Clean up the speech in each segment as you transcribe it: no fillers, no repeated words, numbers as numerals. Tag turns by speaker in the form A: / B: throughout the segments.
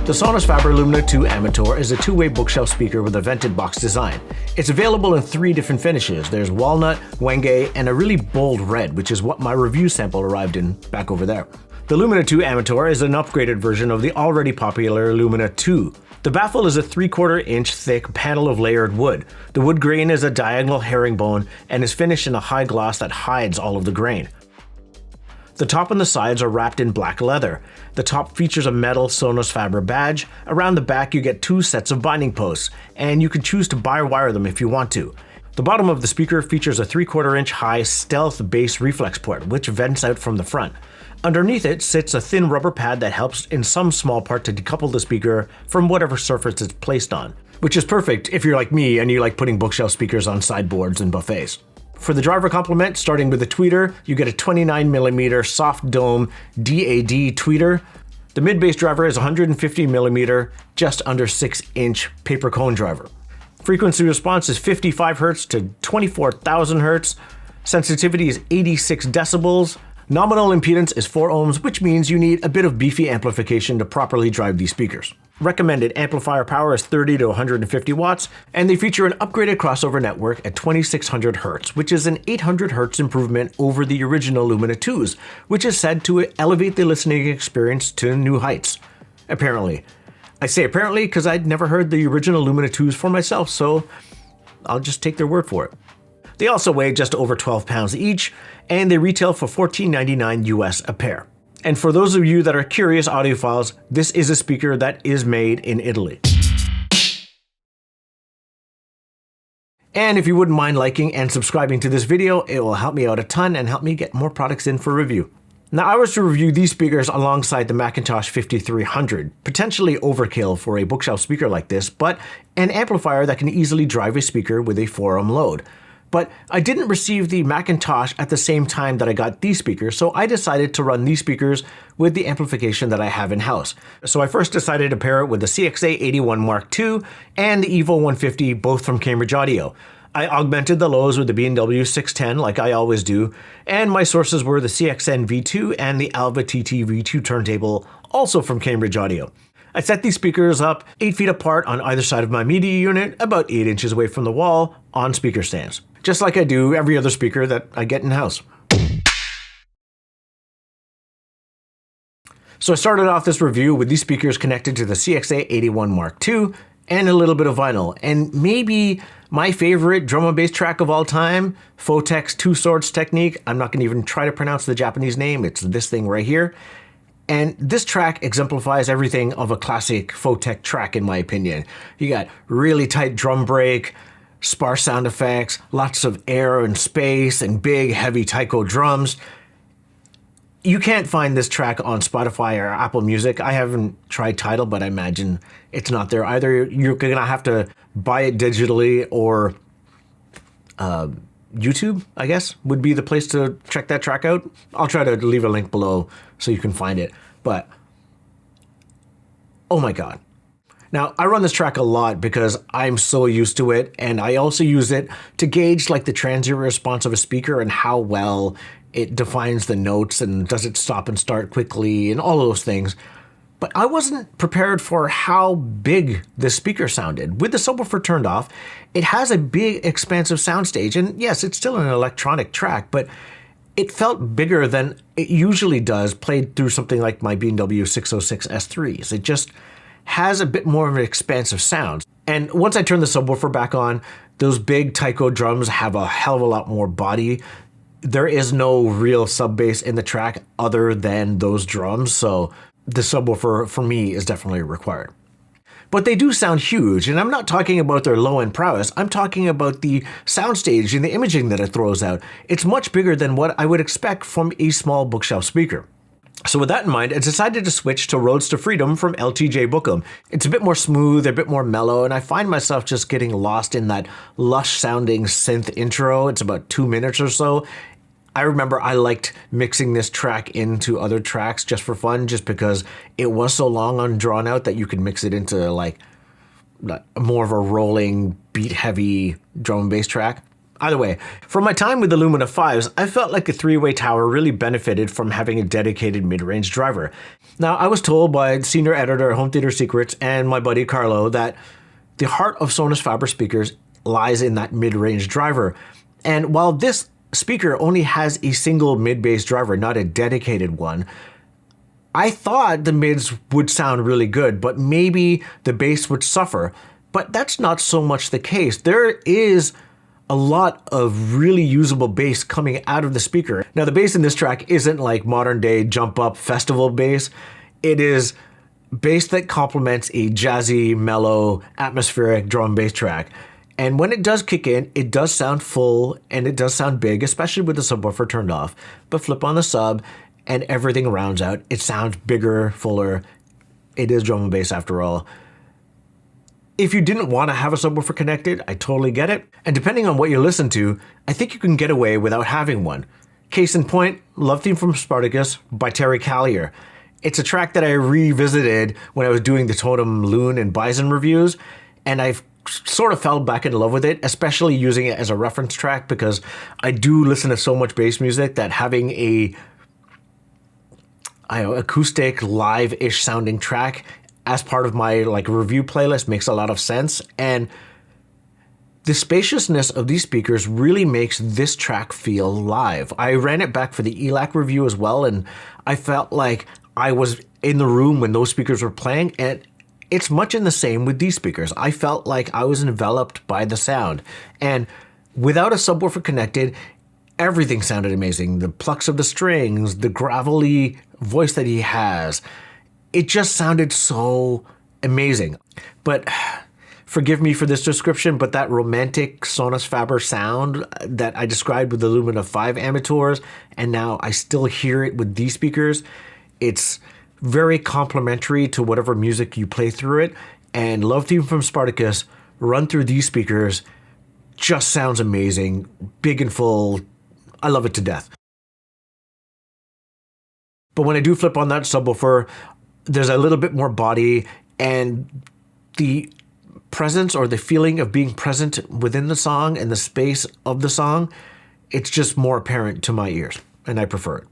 A: The Sonus Faber Lumina 2 Amator is a two-way bookshelf speaker with a vented box design. It's available in 3 different finishes. There's walnut, wenge, and a really bold red, which is what my review sample arrived in back over there. The Lumina 2 Amator is an upgraded version of the already popular Lumina 2. The baffle is a 3/4 inch thick panel of layered wood. The wood grain is a diagonal herringbone and is finished in a high gloss that hides all of the grain. The top and the sides are wrapped in black leather. The top features a metal Sonus Faber badge. Around the back you get 2 sets of binding posts, and you can choose to bi-wire them if you want to. The bottom of the speaker features a 3/4 inch high stealth bass reflex port, which vents out from the front. Underneath it sits a thin rubber pad that helps in some small part to decouple the speaker from whatever surface it's placed on, which is perfect if you're like me and you like putting bookshelf speakers on sideboards and buffets. For the driver complement, starting with the tweeter, you get a 29mm soft dome DAD tweeter. The mid-bass driver is 150mm, just under 6-inch paper cone driver. Frequency response is 55 Hz to 24,000 Hz. Sensitivity is 86 decibels. Nominal impedance is 4 ohms, which means you need a bit of beefy amplification to properly drive these speakers. Recommended amplifier power is 30 to 150 watts, and they feature an upgraded crossover network at 2600 Hz, which is an 800 Hz improvement over the original Lumina 2s, which is said to elevate the listening experience to new heights. Apparently. I say apparently because I'd never heard the original Lumina 2s for myself, so I'll just take their word for it. They also weigh just over 12 pounds each, and they retail for $14.99 US a pair. And for those of you that are curious audiophiles, this is a speaker that is made in Italy. And if you wouldn't mind liking and subscribing to this video, it will help me out a ton and help me get more products in for review. Now, I was to review these speakers alongside the McIntosh 5300, potentially overkill for a bookshelf speaker like this, but an amplifier that can easily drive a speaker with a 4-ohm load. But I didn't receive the McIntosh at the same time that I got these speakers, so I decided to run these speakers with the amplification that I have in-house. So I first decided to pair it with the CXA81 Mark II and the Evo 150, both from Cambridge Audio. I augmented the lows with the B&W 610 like I always do, and my sources were the CXN V2 and the Alva TT V2 turntable, also from Cambridge Audio. I set these speakers up 8 feet apart on either side of my media unit, about 8 inches away from the wall, on speaker stands. Just like I do every other speaker that I get in-house. So I started off this review with these speakers connected to the CXA81 Mark II and a little bit of vinyl, and maybe my favorite drum and bass track of all time, Photek's Two Swords Technique. I'm not going to even try to pronounce the Japanese name, it's this thing right here. And this track exemplifies everything of a classic Photek track in my opinion. You got really tight drum break, sparse sound effects, lots of air and space, and big, heavy taiko drums. You can't find this track on Spotify or Apple Music. I haven't tried Tidal, but I imagine it's not there either. You're gonna have to buy it digitally, or YouTube, I guess, would be the place to check that track out. I'll try to leave a link below so you can find it. But, oh my God. Now, I run this track a lot because I'm so used to it, and I also use it to gauge like the transient response of a speaker and how well it defines the notes and does it stop and start quickly and all those things. But I wasn't prepared for how big this speaker sounded. With the subwoofer turned off, it has a big expansive soundstage, and yes, it's still an electronic track, but it felt bigger than it usually does played through something like my B&W 606 S3s. It just has a bit more of an expansive sound. And once I turn the subwoofer back on, those big taiko drums have a hell of a lot more body. There is no real sub bass in the track other than those drums, so the subwoofer for me is definitely required. But they do sound huge, and I'm not talking about their low-end prowess, I'm talking about the soundstage and the imaging that it throws out. It's much bigger than what I would expect from a small bookshelf speaker. So with that in mind, I decided to switch to Roads to Freedom from LTJ Bookham. It's a bit more smooth, a bit more mellow, and I find myself just getting lost in that lush-sounding synth intro. It's about 2 minutes or so. I remember I liked mixing this track into other tracks just for fun, just because it was so long and drawn out that you could mix it into like more of a rolling, beat-heavy drum and bass track. Either way, from my time with the Lumina 5s, I felt like the three-way tower really benefited from having a dedicated mid-range driver. Now, I was told by senior editor at Home Theater Secrets and my buddy Carlo that the heart of Sonus Faber speakers lies in that mid-range driver. And while this speaker only has a single mid-bass driver, not a dedicated one, I thought the mids would sound really good, but maybe the bass would suffer. But that's not so much the case. There is a lot of really usable bass coming out of the speaker. Now, the bass in this track isn't like modern day jump up festival bass. It is bass that complements a jazzy, mellow, atmospheric drum bass track. And when it does kick in, it does sound full and it does sound big, especially with the subwoofer turned off. But flip on the sub and everything rounds out. It sounds bigger, fuller. It is drum and bass after all. If you didn't want to have a subwoofer connected, I totally get it. And depending on what you listen to, I think you can get away without having one. Case in point, Love Theme from Spartacus by Terry Callier. It's a track that I revisited when I was doing the Totem, Loon, and Bison reviews, and I've sort of fell back in love with it, especially using it as a reference track because I do listen to so much bass music that having a acoustic, live-ish sounding track as part of my review playlist makes a lot of sense. And the spaciousness of these speakers really makes this track feel live. I ran it back for the ELAC review as well, and I felt like I was in the room when those speakers were playing, and it's much in the same with these speakers. I felt like I was enveloped by the sound. And without a subwoofer connected, everything sounded amazing. The plucks of the strings, the gravelly voice that he has, it just sounded so amazing. But forgive me for this description, but that romantic Sonus Faber sound that I described with the Lumina 5 Amators, and now I still hear it with these speakers, it's very complementary to whatever music you play through it. And Love Theme from Spartacus run through these speakers just sounds amazing, big and full. I love it to death. But when I do flip on that subwoofer, there's a little bit more body, and the presence or the feeling of being present within the song and the space of the song, it's just more apparent to my ears, and I prefer it.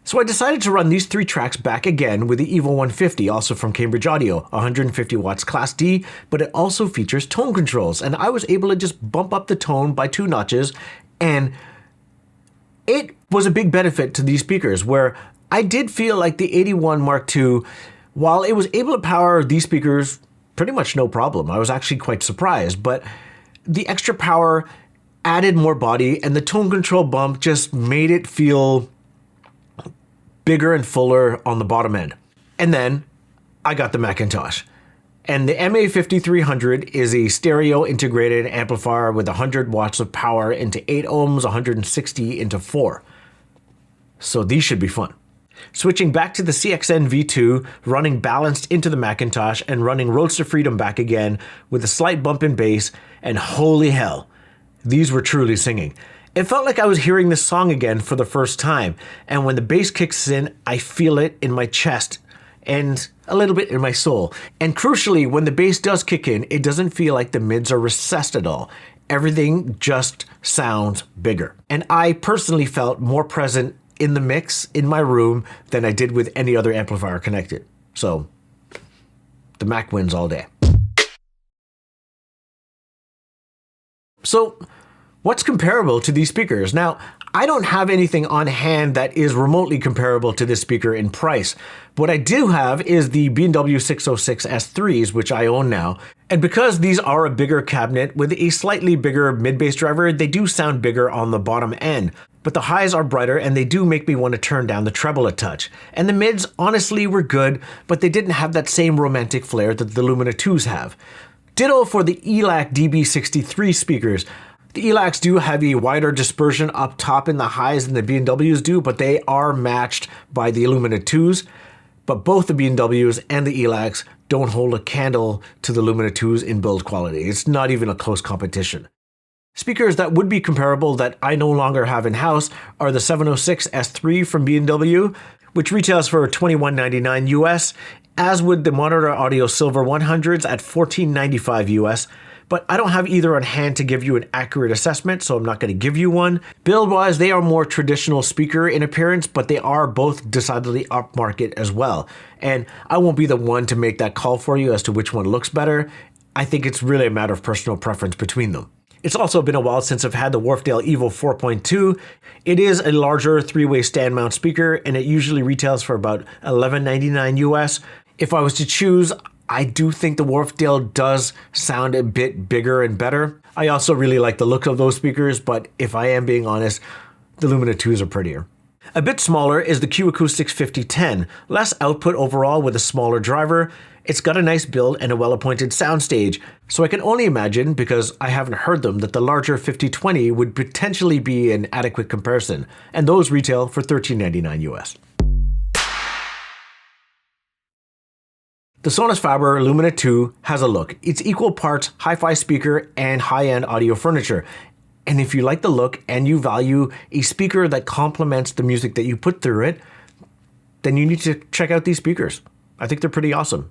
A: So I decided to run these three tracks back again with the Evo 150, also from Cambridge Audio, 150 watts Class D, but it also features tone controls, and I was able to just bump up the tone by 2 notches, and it was a big benefit to these speakers, where I did feel like the 81 Mark II, while it was able to power these speakers pretty much no problem. I was actually quite surprised, but the extra power added more body, and the tone control bump just made it feel bigger and fuller on the bottom end. And then I got the McIntosh. And the MA5300 is a stereo integrated amplifier with 100 watts of power into 8 ohms, 160 into 4. So these should be fun. Switching back to the CXN V2, running balanced into the McIntosh, and running Roadster Freedom back again with a slight bump in bass, and holy hell, these were truly singing. It felt like I was hearing this song again for the first time, and when the bass kicks in, I feel it in my chest and a little bit in my soul. And crucially, when the bass does kick in, it doesn't feel like the mids are recessed at all. Everything just sounds bigger. And I personally felt more present in the mix in my room than I did with any other amplifier connected. So the Mac wins all day. So what's comparable to these speakers? Now, I don't have anything on hand that is remotely comparable to this speaker in price. What I do have is the B&W 606 S3s, which I own now. And because these are a bigger cabinet with a slightly bigger mid-bass driver, they do sound bigger on the bottom end. But the highs are brighter, and they do make me want to turn down the treble a touch. And the mids, honestly, were good, but they didn't have that same romantic flair that the Lumina 2s have. Ditto for the ELAC DB63 speakers. The ELACs do have a wider dispersion up top in the highs than the B&Ws do, but they are matched by the Lumina 2s. But both the B&Ws and the ELACs don't hold a candle to the Lumina 2s in build quality. It's not even a close competition. Speakers that would be comparable that I no longer have in-house are the 706 S3 from B&W, which retails for $21.99 US, as would the Monitor Audio Silver 100s at $14.95 US. but I don't have either on hand to give you an accurate assessment, so I'm not going to give you one. Build-wise, they are more traditional speaker in appearance, but they are both decidedly upmarket as well. And I won't be the one to make that call for you as to which one looks better. I think it's really a matter of personal preference between them. It's also been a while since I've had the Wharfedale Evo 4.2. It is a larger three-way stand mount speaker, and it usually retails for about $11.99 US. If I was to choose, I do think the Wharfedale does sound a bit bigger and better. I also really like the look of those speakers, but if I am being honest, the Lumina 2s are prettier. A bit smaller is the Q Acoustics 5010, less output overall with a smaller driver. It's got a nice build and a well-appointed soundstage, so I can only imagine, because I haven't heard them, that the larger 5020 would potentially be an adequate comparison, and those retail for $13.99 US. The Sonus Faber Lumina 2 has a look. It's equal parts hi-fi speaker and high-end audio furniture. And if you like the look and you value a speaker that complements the music that you put through it, then you need to check out these speakers. I think they're pretty awesome.